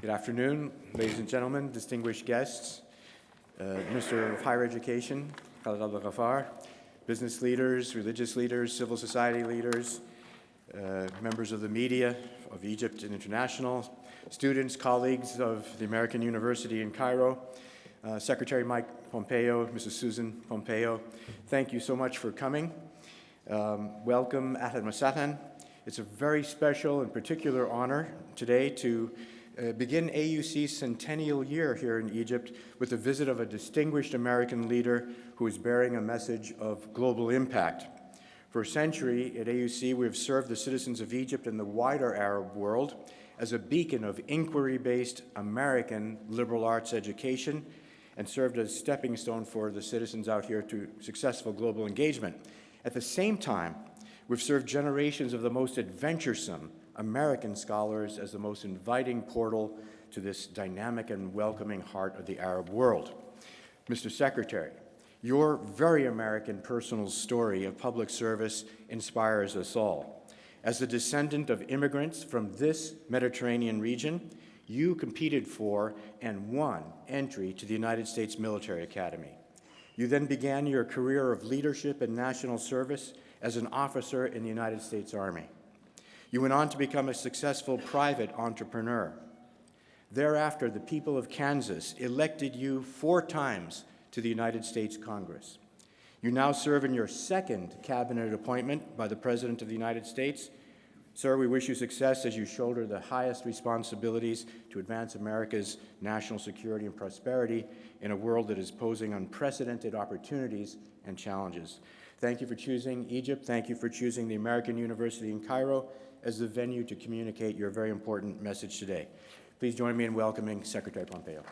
Good afternoon, ladies and gentlemen, distinguished guests, Minister of Higher Education, Khaled Abdel-Ghaffar, business leaders, religious leaders, civil society leaders, members of the media of Egypt and international, students, colleagues of the American University in Cairo, Secretary Mike Pompeo, Mrs. Susan Pompeo, thank you so much for coming. Welcome, Ahlan wa Sahlan. It's a very special and particular honor today to begin AUC's centennial year here in Egypt with the visit of a distinguished American leader who is bearing a message of global impact. For a century at AUC, we have served the citizens of Egypt and the wider Arab world as a beacon of inquiry-based American liberal arts education and served as a stepping stone for the citizens out here to successful global engagement. At the same time, we've served generations of the most adventuresome American scholars as the most inviting portal to this dynamic and welcoming heart of the Arab world. Mr. Secretary, your very American personal story of public service inspires us all. As a descendant of immigrants from this Mediterranean region, you competed for and won entry to the United States Military Academy. You then began your career of leadership and national service as an officer in the United States Army. You went on to become a successful private entrepreneur. Thereafter, the people of Kansas elected you 4 times to the United States Congress. You now serve in your second cabinet appointment by the President of the United States. Sir, we wish you success as you shoulder the highest responsibilities to advance America's national security and prosperity in a world that is posing unprecedented opportunities and challenges. Thank you for choosing Egypt. Thank you for choosing the American University in Cairo as the venue to communicate your very important message today. Please join me in welcoming Secretary Pompeo.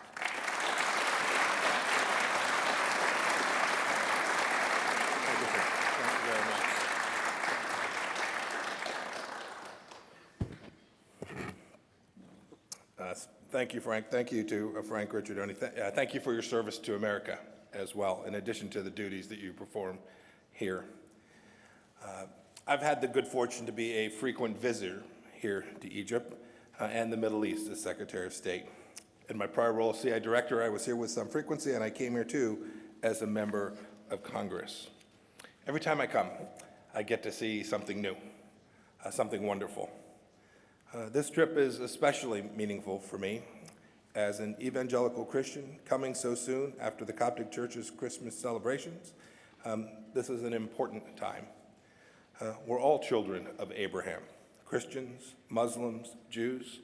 Thank you, Frank. Thank you to Frank Richardoni. Thank you for your service to America as well, in addition to the duties that you perform here. I've had the good fortune to be a frequent visitor here to Egypt and the Middle East as Secretary of State. In my prior role as CI Director, I was here with some frequency, and I came here too as a member of Congress. Every time I come, I get to see something new, something wonderful. This trip is especially meaningful for me as an evangelical Christian coming so soon after the Coptic Church's Christmas celebrations. This is an important time. We're all children of Abraham, Christians, Muslims, Jews.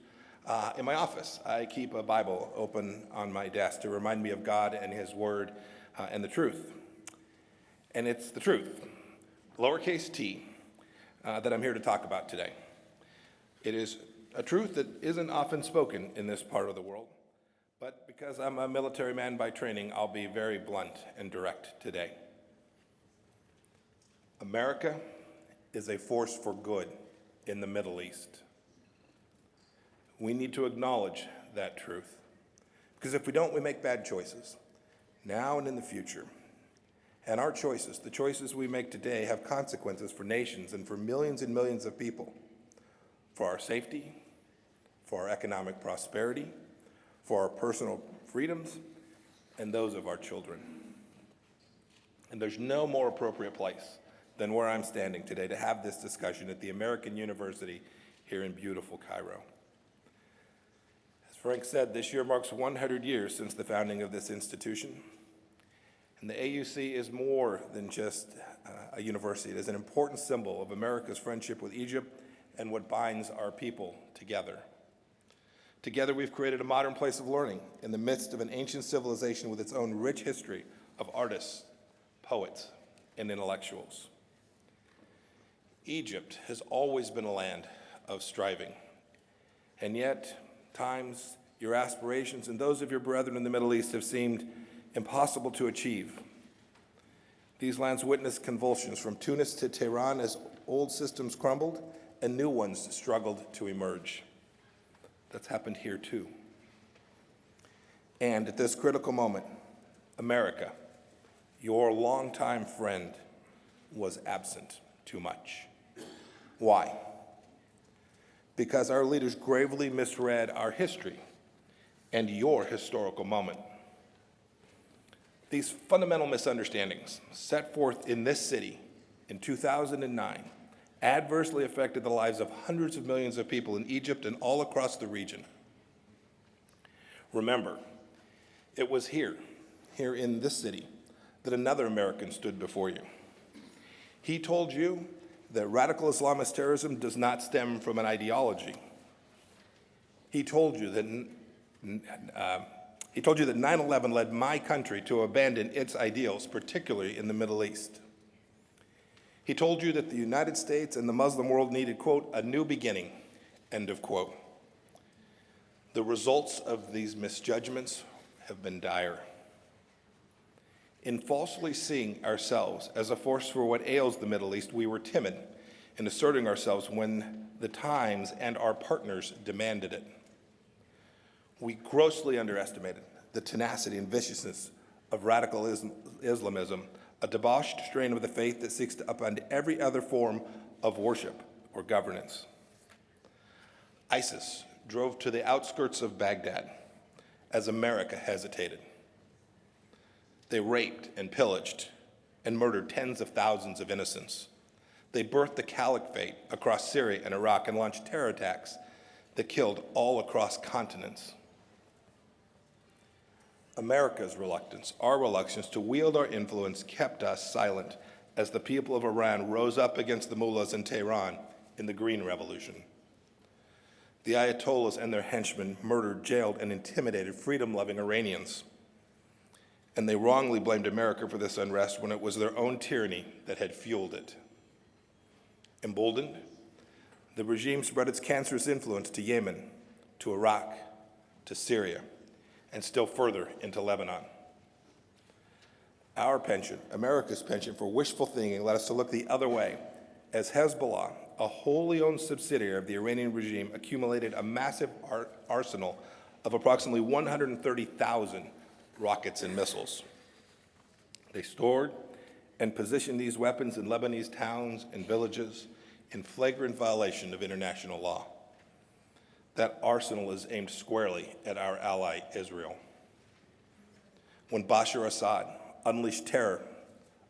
In my office, I keep a Bible open on my desk to remind me of God and His Word and the truth. And it's the truth, lowercase t, that I'm here to talk about today. It is a truth that isn't often spoken in this part of the world, but because I'm a military man by training, I'll be very blunt and direct today. America is a force for good in the Middle East. We need to acknowledge that truth, because if we don't, we make bad choices, now and in the future. And our choices, the choices we make today, have consequences for nations and for millions and millions of people, for our safety, for our economic prosperity, for our personal freedoms, and those of our children. And there's no more appropriate place than where I'm standing today to have this discussion at the American University here in beautiful Cairo. As Frank said, this year marks 100 years since the founding of this institution. And the AUC is more than just a university. It is an important symbol of America's friendship with Egypt and what binds our people together. Together, we've created a modern place of learning in the midst of an ancient civilization with its own rich history of artists, poets, and intellectuals. Egypt has always been a land of striving, and yet, times, your aspirations and those of your brethren in the Middle East have seemed impossible to achieve. These lands witnessed convulsions from Tunis to Tehran as old systems crumbled and new ones struggled to emerge. That's happened here too. And at this critical moment, America, your longtime friend, was absent too much. Why? Because our leaders gravely misread our history and your historical moment. These fundamental misunderstandings set forth in this city in 2009 adversely affected the lives of hundreds of millions of people in Egypt and all across the region. Remember, it was here in this city, that another American stood before you. He told you that radical Islamist terrorism does not stem from an ideology. He told you that 9/11 led my country to abandon its ideals, particularly in the Middle East. He told you that the United States and the Muslim world needed, quote, a new beginning, end of quote. The results of these misjudgments have been dire. In falsely seeing ourselves as a force for what ails the Middle East, we were timid in asserting ourselves when the times and our partners demanded it. We grossly underestimated the tenacity and viciousness of radical Islamism, a debauched strain of the faith that seeks to upend every other form of worship or governance. ISIS drove to the outskirts of Baghdad as America hesitated. They raped and pillaged and murdered tens of thousands of innocents. They birthed the caliphate across Syria and Iraq and launched terror attacks that killed all across continents. America's reluctance, our reluctance to wield our influence kept us silent as the people of Iran rose up against the mullahs in Tehran in the Green Revolution. The Ayatollahs and their henchmen murdered, jailed, and intimidated freedom-loving Iranians. And they wrongly blamed America for this unrest when it was their own tyranny that had fueled it. Emboldened, the regime spread its cancerous influence to Yemen, to Iraq, to Syria, and still further into Lebanon. Our penchant, America's penchant for wishful thinking, led us to look the other way, as Hezbollah, a wholly owned subsidiary of the Iranian regime, accumulated a massive arsenal of approximately 130,000 rockets and missiles. They stored and positioned these weapons in Lebanese towns and villages in flagrant violation of international law. That arsenal is aimed squarely at our ally, Israel. When Bashar Assad unleashed terror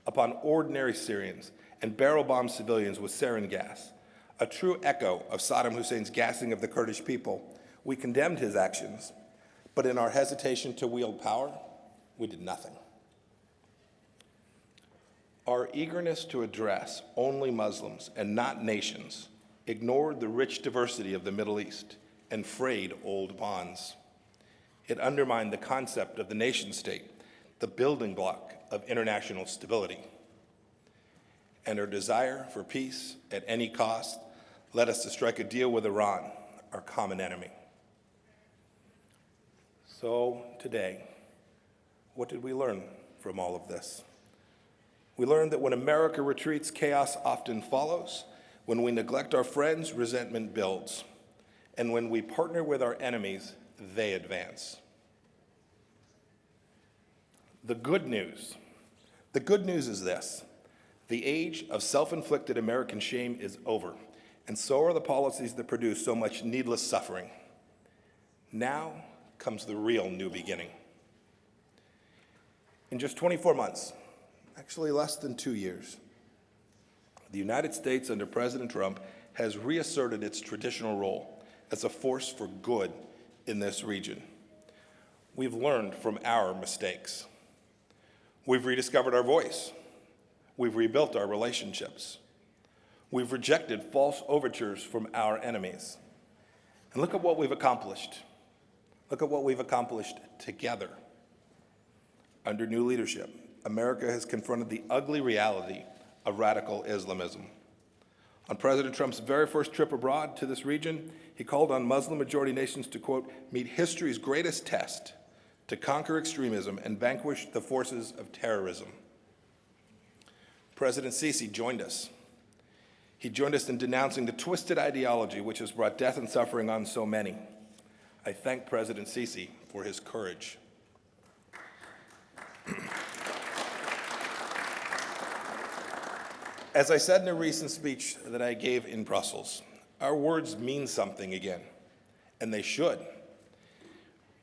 upon ordinary Syrians and barrel-bombed civilians with sarin gas, a true echo of Saddam Hussein's gassing of the Kurdish people, we condemned his actions, but in our hesitation to wield power, we did nothing. Our eagerness to address only Muslims and not nations ignored the rich diversity of the Middle East and frayed old bonds. It undermined the concept of the nation-state, the building block of international stability. And our desire for peace at any cost led us to strike a deal with Iran, our common enemy. So today, what did we learn from all of this? We learned that when America retreats, chaos often follows. When we neglect our friends, resentment builds. And when we partner with our enemies, they advance. The good news is this: the age of self-inflicted American shame is over, and so are the policies that produce so much needless suffering. Now comes the real new beginning. In just 24 months, actually less than 2 years, the United States under President Trump has reasserted its traditional role as a force for good in this region. We've learned from our mistakes. We've rediscovered our voice. We've rebuilt our relationships. We've rejected false overtures from our enemies. And look at what we've accomplished. Look at what we've accomplished together. Under new leadership, America has confronted the ugly reality of radical Islamism. On President Trump's very first trip abroad to this region, he called on Muslim-majority nations to, quote, meet history's greatest test, to conquer extremism and vanquish the forces of terrorism. President Sisi joined us. He joined us in denouncing the twisted ideology which has brought death and suffering on so many. I thank President Sisi for his courage. As I said in a recent speech that I gave in Brussels, our words mean something again, and they should.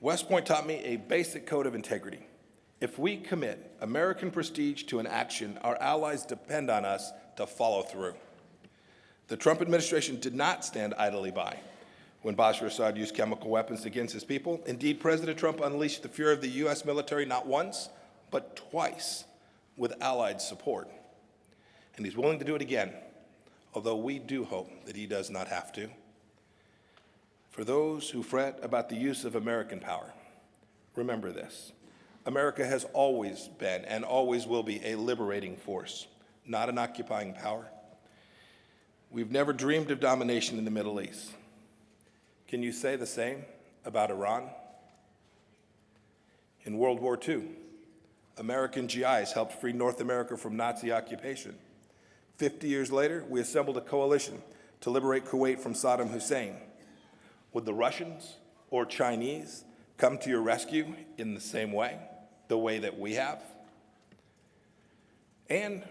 West Point taught me a basic code of integrity. If we commit American prestige to an action, our allies depend on us to follow through. The Trump administration did not stand idly by when Bashar Assad used chemical weapons against his people. Indeed, President Trump unleashed the fury of the U.S. military not once, but twice with Allied support. And he's willing to do it again, although we do hope that he does not have to. For those who fret about the use of American power, remember this. America has always been and always will be a liberating force, not an occupying power. We've never dreamed of domination in the Middle East. Can you say the same about Iran? In World War II, American GIs helped free North America from Nazi occupation. 50 years later, we assembled a coalition to liberate Kuwait from Saddam Hussein. Would the Russians or Chinese come to your rescue in the same way, the way that we have? And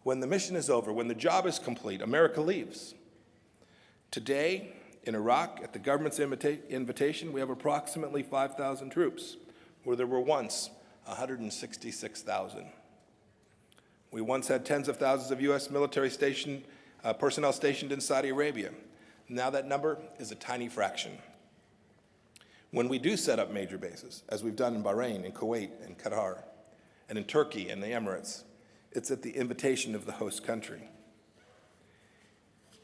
when the mission is over, when the job is complete, America leaves. Today, in Iraq, at the government's invitation, we have approximately 5,000 troops, where there were once 166,000. We once had tens of thousands of U.S. military personnel stationed in Saudi Arabia. Now that number is a tiny fraction. When we do set up major bases, as we've done in Bahrain, in Kuwait, and Qatar, and in Turkey and the Emirates, it's at the invitation of the host country.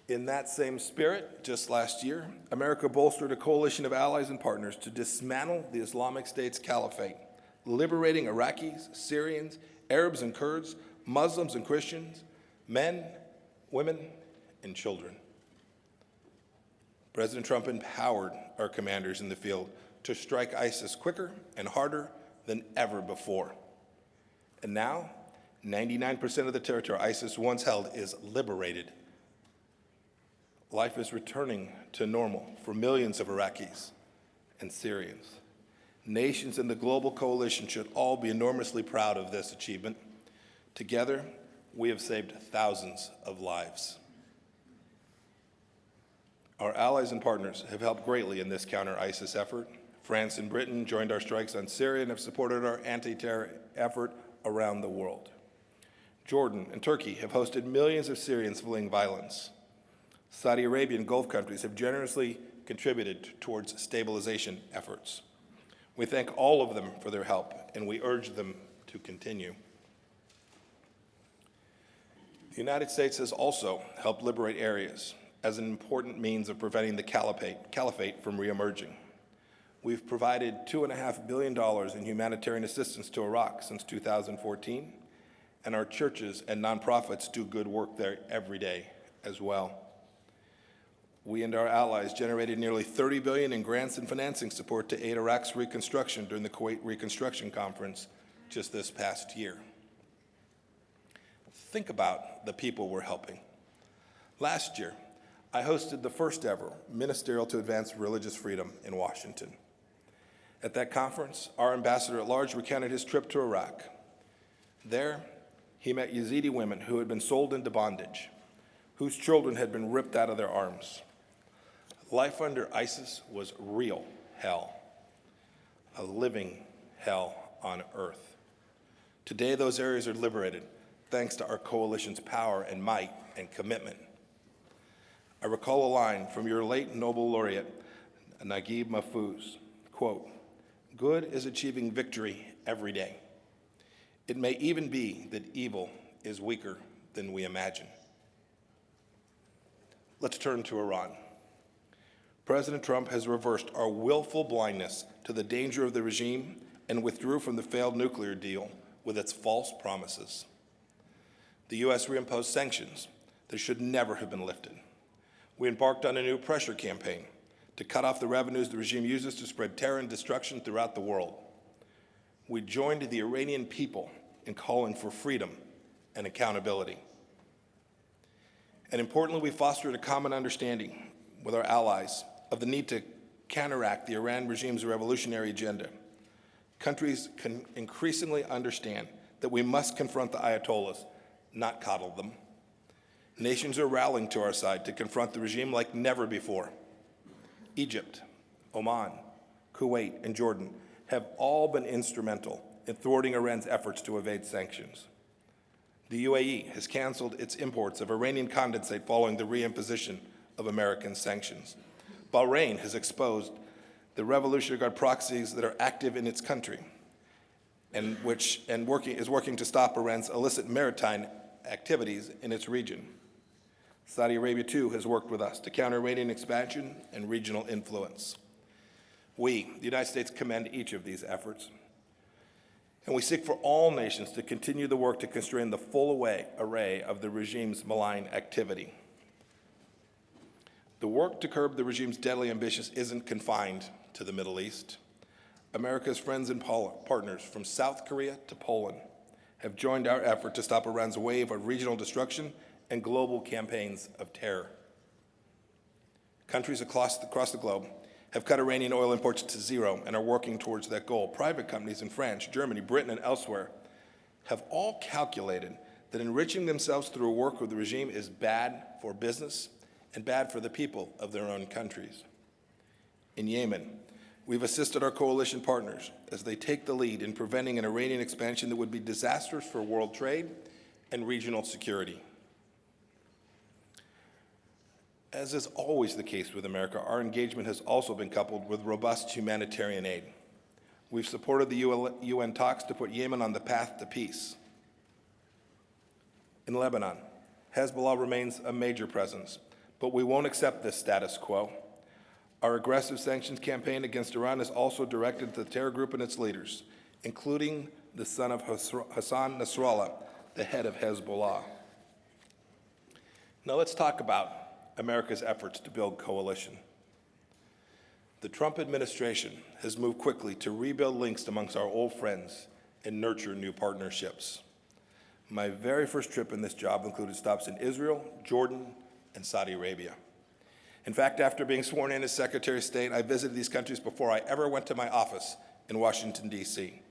In that same spirit, just last year, America bolstered a coalition of allies and partners to dismantle the Islamic State's caliphate, liberating Iraqis, Syrians, Arabs and Kurds, Muslims and Christians, men, women, and children. President Trump empowered our commanders in the field to strike ISIS quicker and harder than ever before. And now, 99% of the territory ISIS once held is liberated. Life is returning to normal for millions of Iraqis and Syrians. Nations in the global coalition should all be enormously proud of this achievement. Together, we have saved thousands of lives. Our allies and partners have helped greatly in this counter-ISIS effort. France and Britain joined our strikes on Syria and have supported our anti-terror effort around the world. Jordan and Turkey have hosted millions of Syrians fleeing violence. Saudi Arabia and Gulf countries have generously contributed towards stabilization efforts. We thank all of them for their help, and we urge them to continue. The United States has also helped liberate areas as an important means of preventing the caliphate from reemerging. We've provided $2.5 billion in humanitarian assistance to Iraq since 2014, and our churches and nonprofits do good work there every day as well. We and our allies generated nearly $30 billion in grants and financing support to aid Iraq's reconstruction during the Kuwait Reconstruction Conference just this past year. Think about the people we're helping. Last year, I hosted the first ever Ministerial to Advance Religious Freedom in Washington. At that conference, our ambassador at large recounted his trip to Iraq. There, he met Yazidi women who had been sold into bondage, whose children had been ripped out of their arms. Life under ISIS was real hell, a living hell on earth. Today, those areas are liberated thanks to our coalition's power and might and commitment. I recall a line from your late Nobel laureate, Naguib Mahfouz, quote, "Good is achieving victory every day. It may even be that evil is weaker than we imagine." Let's turn to Iran. President Trump has reversed our willful blindness to the danger of the regime and withdrew from the failed nuclear deal with its false promises. The U.S. reimposed sanctions that should never have been lifted. We embarked on a new pressure campaign to cut off the revenues the regime uses to spread terror and destruction throughout the world. We joined the Iranian people in calling for freedom and accountability. And importantly, we fostered a common understanding with our allies of the need to counteract the Iran regime's revolutionary agenda. Countries can increasingly understand that we must confront the Ayatollahs, not coddle them. Nations are rallying to our side to confront the regime like never before. Egypt, Oman, Kuwait, and Jordan have all been instrumental in thwarting Iran's efforts to evade sanctions. The UAE has canceled its imports of Iranian condensate following the reimposition of American sanctions. Bahrain has exposed the Revolutionary Guard proxies that are active in its country and is working to stop Iran's illicit maritime activities in its region. Saudi Arabia, too, has worked with us to counter Iranian expansion and regional influence. We, the United States, commend each of these efforts, and we seek for all nations to continue the work to constrain the full array of the regime's malign activity. The work to curb the regime's deadly ambitions isn't confined to the Middle East. America's friends and partners from South Korea to Poland have joined our effort to stop Iran's wave of regional destruction and global campaigns of terror. Countries across the globe have cut Iranian oil imports to zero and are working towards that goal. Private companies in France, Germany, Britain, and elsewhere have all calculated that enriching themselves through work with the regime is bad for business and bad for the people of their own countries. In Yemen, we've assisted our coalition partners as they take the lead in preventing an Iranian expansion that would be disastrous for world trade and regional security. As is always the case with America, our engagement has also been coupled with robust humanitarian aid. We've supported the UN talks to put Yemen on the path to peace. In Lebanon, Hezbollah remains a major presence, but we won't accept this status quo. Our aggressive sanctions campaign against Iran is also directed to the terror group and its leaders, including the son of Hassan Nasrallah, the head of Hezbollah. Now let's talk about America's efforts to build coalition. The Trump administration has moved quickly to rebuild links amongst our old friends and nurture new partnerships. My very first trip in this job included stops in Israel, Jordan, and Saudi Arabia. In fact, after being sworn in as Secretary of State, I visited these countries before I ever went to my office in Washington, D.C.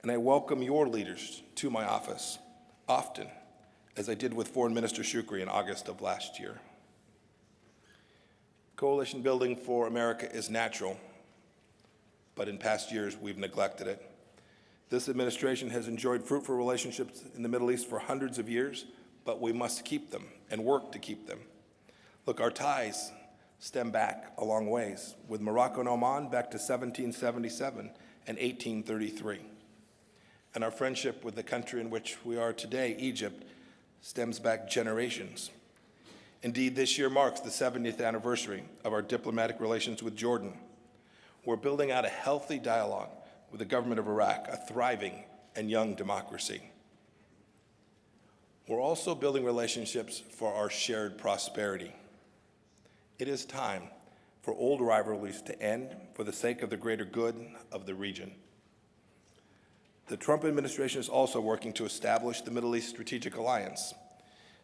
And I welcome your leaders to my office often, as I did with Foreign Minister Shukri in August of last year. Coalition building for America is natural, but in past years we've neglected it. This administration has enjoyed fruitful relationships in the Middle East for hundreds of years, but we must keep them and work to keep them. Look, our ties stem back a long ways, with Morocco and Oman back to 1777 and 1833. And our friendship with the country in which we are today, Egypt, stems back generations. Indeed, this year marks the 70th anniversary of our diplomatic relations with Jordan. We're building out a healthy dialogue with the government of Iraq, a thriving and young democracy. We're also building relationships for our shared prosperity. It is time for old rivalries to end for the sake of the greater good of the region. The Trump administration is also working to establish the Middle East Strategic Alliance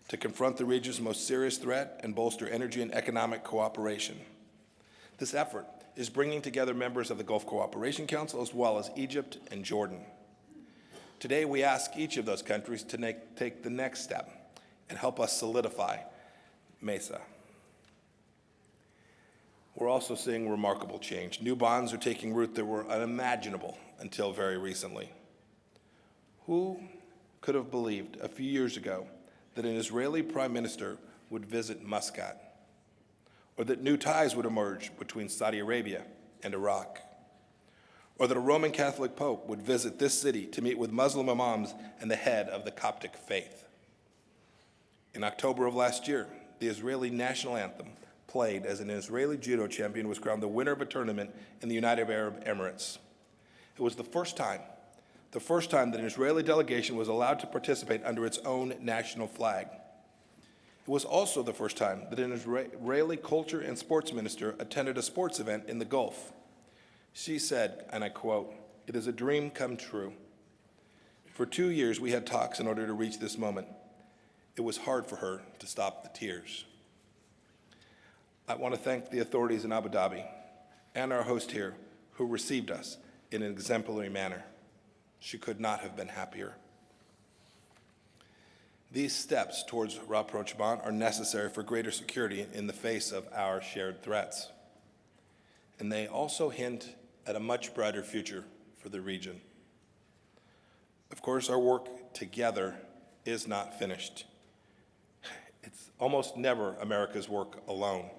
to confront the region's most serious threat and bolster energy and economic cooperation. This effort is bringing together members of the Gulf Cooperation Council as well as Egypt and Jordan. Today, we ask each of those countries to take the next step and help us solidify MESA. We're also seeing remarkable change. New bonds are taking root that were unimaginable until very recently. Who could have believed a few years ago that an Israeli prime minister would visit Muscat, or that new ties would emerge between Saudi Arabia and Iraq, or that a Roman Catholic pope would visit this city to meet with Muslim imams and the head of the Coptic faith? In October of last year, the Israeli national anthem, played as an Israeli judo champion, was crowned the winner of a tournament in the United Arab Emirates. It was the first time that an Israeli delegation was allowed to participate under its own national flag. It was also the first time that an Israeli culture and sports minister attended a sports event in the Gulf. She said, and I quote, "It is a dream come true. For 2 years we had talks in order to reach this moment. It was hard for her to stop the tears." I want to thank the authorities in Abu Dhabi and our host here who received us in an exemplary manner. She could not have been happier. These steps towards rapprochement are necessary for greater security in the face of our shared threats. and they also hint at a much brighter future for the region. Of course, our work together is not finished. It's almost never America's work alone.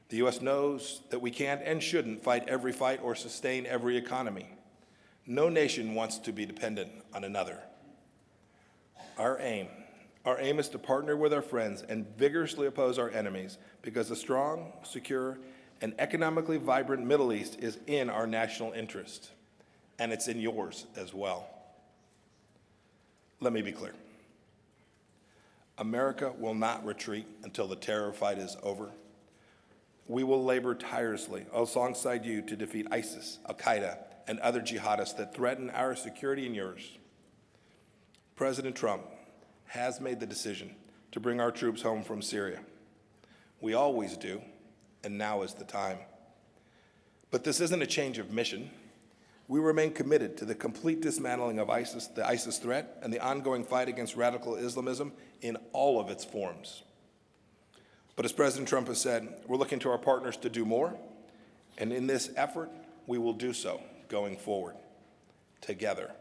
The U.S. knows that we can't and shouldn't fight every fight or sustain every economy. No nation wants to be dependent on another. Our aim is to partner with our friends and vigorously oppose our enemies because a strong, secure, and economically vibrant Middle East is in our national interest, and it's in yours as well. Let me be clear. America will not retreat until the terror fight is over. We will labor tirelessly alongside you to defeat ISIS, Al-Qaeda, and other jihadists that threaten our security and yours. President Trump has made the decision to bring our troops home from Syria. We always do, and now is the time. But this isn't a change of mission. We remain committed to the complete dismantling of ISIS, the ISIS threat, and the ongoing fight against radical Islamism in all of its forms. But as President Trump has said, we're looking to our partners to do more, and in this effort, we will do so going forward, together.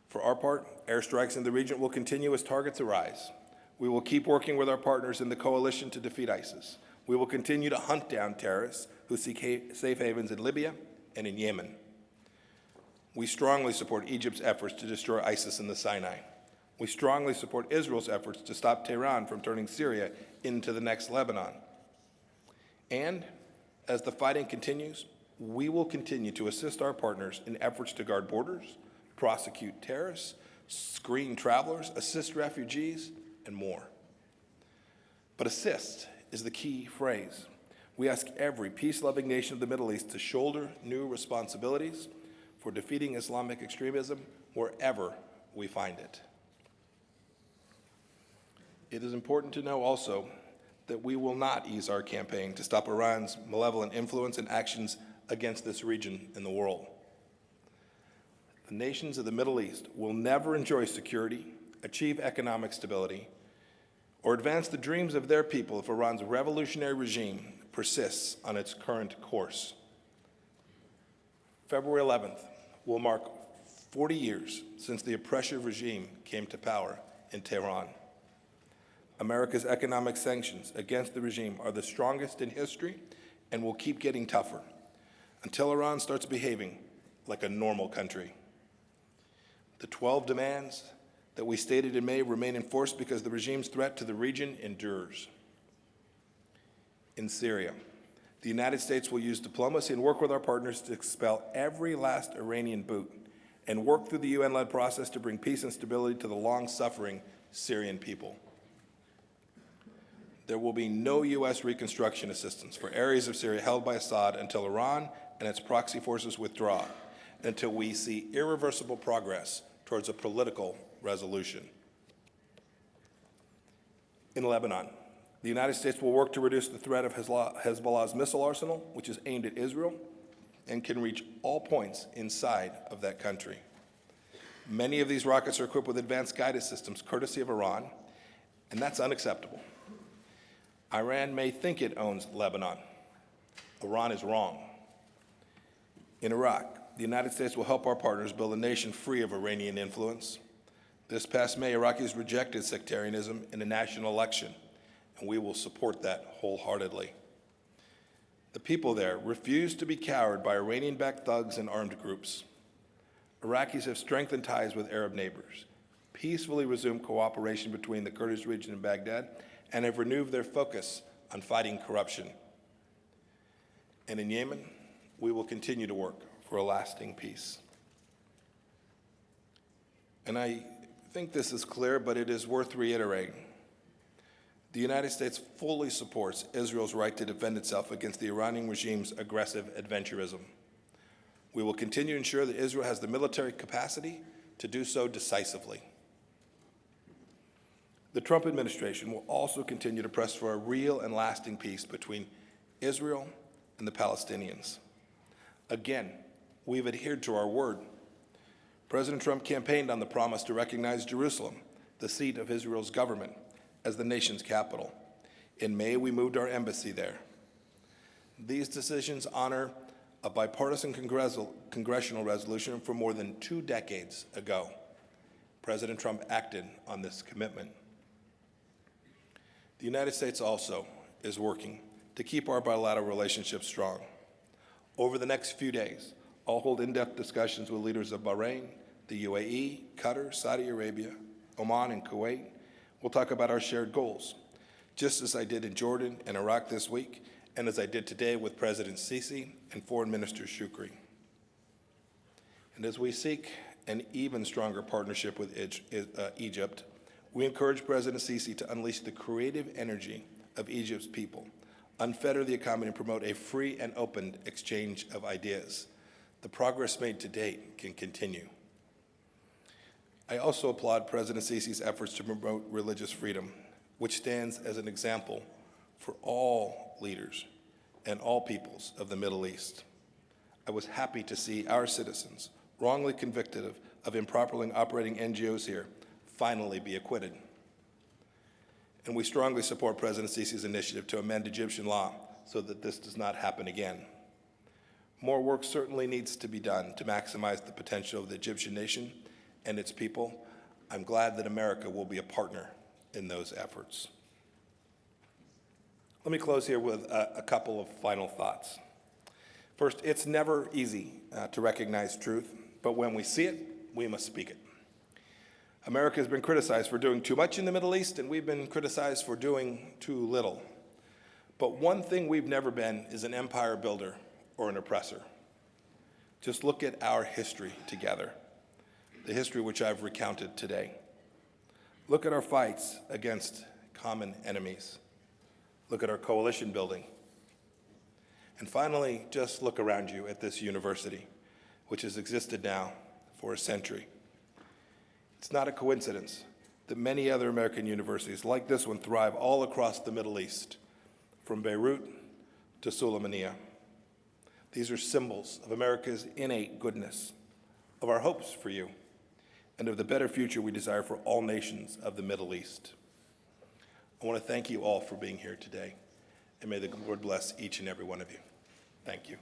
For our part, airstrikes in the region will continue as targets arise. We will keep working with our partners in the coalition to defeat ISIS. We will continue to hunt down terrorists who seek safe havens in Libya and in Yemen. We strongly support Egypt's efforts to destroy ISIS in the Sinai. We strongly support Israel's efforts to stop Tehran from turning Syria into the next Lebanon. And as the fighting continues, we will continue to assist our partners in efforts to guard borders, prosecute terrorists, screen travelers, assist refugees, and more. But assist is the key phrase. We ask every peace-loving nation of the Middle East to shoulder new responsibilities for defeating Islamic extremism wherever we find it. It is important to know also that we will not ease our campaign to stop Iran's malevolent influence and actions against this region in the world. The nations of the Middle East will never enjoy security, achieve economic stability, or advance the dreams of their people if Iran's revolutionary regime persists on its current course. February 11th will mark 40 years since the oppressive regime came to power in Tehran. America's economic sanctions against the regime are the strongest in history and will keep getting tougher until Iran starts behaving like a normal country. The 12 demands that we stated in May remain in force because the regime's threat to the region endures. In Syria, the United States will use diplomacy and work with our partners to expel every last Iranian boot and work through the UN-led process to bring peace and stability to the long-suffering Syrian people. There will be no U.S. reconstruction assistance for areas of Syria held by Assad until Iran and its proxy forces withdraw, and until we see irreversible progress towards a political resolution. In Lebanon, the United States will work to reduce the threat of Hezbollah's missile arsenal, which is aimed at Israel and can reach all points inside of that country. Many of these rockets are equipped with advanced guided systems, courtesy of Iran, and that's unacceptable. Iran may think it owns Lebanon. Iran is wrong. In Iraq, the United States will help our partners build a nation free of Iranian influence. This past May, Iraqis rejected sectarianism in a national election, and we will support that wholeheartedly. The people there refuse to be cowed by Iranian-backed thugs and armed groups. Iraqis have strengthened ties with Arab neighbors, peacefully resumed cooperation between the Kurdish region and Baghdad, and have renewed their focus on fighting corruption. And in Yemen, we will continue to work for a lasting peace. And I think this is clear, but it is worth reiterating. The United States fully supports Israel's right to defend itself against the Iranian regime's aggressive adventurism. We will continue to ensure that Israel has the military capacity to do so decisively. The Trump administration will also continue to press for a real and lasting peace between Israel and the Palestinians. Again, we've adhered to our word. President Trump campaigned on the promise to recognize Jerusalem, the seat of Israel's government, as the nation's capital. In May, we moved our embassy there. These decisions honor a bipartisan congressional resolution from more than 2 decades ago. President Trump acted on this commitment. The United States also is working to keep our bilateral relationship strong. Over the next few days, I'll hold in-depth discussions with leaders of Bahrain, the UAE, Qatar, Saudi Arabia, Oman, and Kuwait. We'll talk about our shared goals, just as I did in Jordan and Iraq this week, and as I did today with President Sisi and Foreign Minister Shukri. And as we seek an even stronger partnership with Egypt, we encourage President Sisi to unleash the creative energy of Egypt's people, unfetter the economy, and promote a free and open exchange of ideas. The progress made to date can continue. I also applaud President Sisi's efforts to promote religious freedom, which stands as an example for all leaders and all peoples of the Middle East. I was happy to see our citizens, wrongly convicted of improperly operating NGOs here, finally be acquitted. And we strongly support President Sisi's initiative to amend Egyptian law so that this does not happen again. More work certainly needs to be done to maximize the potential of the Egyptian nation and its people. I'm glad that America will be a partner in those efforts. Let me close here with a couple of final thoughts. First, it's never easy to recognize truth, but when we see it, we must speak it. America has been criticized for doing too much in the Middle East, and we've been criticized for doing too little. But one thing we've never been is an empire builder or an oppressor. Just look at our history together, the history which I've recounted today. Look at our fights against common enemies. Look at our coalition building. And finally, just look around you at this university, which has existed now for a century. It's not a coincidence that many other American universities like this one thrive all across the Middle East, from Beirut to Sulaymaniyah. These are symbols of America's innate goodness, of our hopes for you, and of the better future we desire for all nations of the Middle East. I want to thank you all for being here today, and may the Lord bless each and every one of you. Thank you.